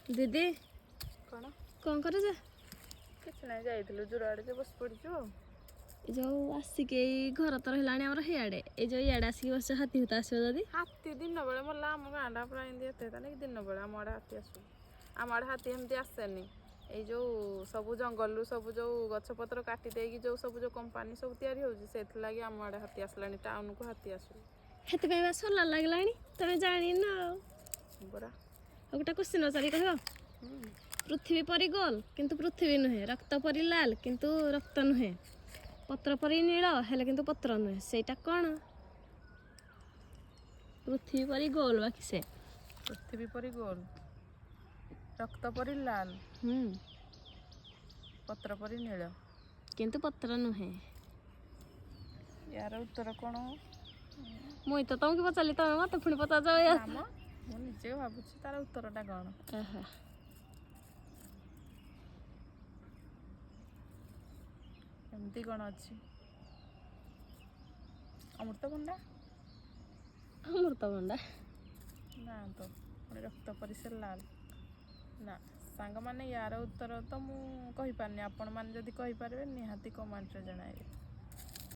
दीदी कौन कौन कर किसी ना जाइलु दूर आड़े जे बस पड़चु जो आसिक घर तो रहा हियाड़े जो इे आसिक बस हाथी हुता आस जदि हाथी दिन बेले मला आम गाँडा पूरा एमती एत नहीं दिन बेले आम आड़े हाथी आस आम आड़े हाथी एमती आसेनी ये जो सब जंगल सब जो गछपतर काटी देकी जो सब जो कंपानी सब तैयारी होउची सेथ लागी आम आड़े हाथी आसलानी टाउन को हाथी आसु हेतु सोलार लगलानी तुम जानी ना बरा गोटे क्वेश्चन पचारि कह पृथ्वी परी गोल किंतु पृथ्वी नुहे रक्त परी लाल किंतु रक्त नुहे पत्र परी नील हेले किंतु पत्र नुहे सेटा कौन पृथ्वी परी गोल बाकी से पृथ्वी परी गोल रक्त परी लाल पत्र परी नील किंतु पत्र नुहे यार उत्तर कौन मुई तो तुमको पचारि तुम मत पुणी पचार जाओ मु निजे भावुची तार उत्तरटा कौन एमती कौन अच्छी अमृतभंडा अमृतभंडा ना तो रक्त परिसर लाल ना सांग माने यार उत्तर तो मु कहि पारनी आपण माने जदी कहि पारबे निहाती कमेंट रे जणाइबे।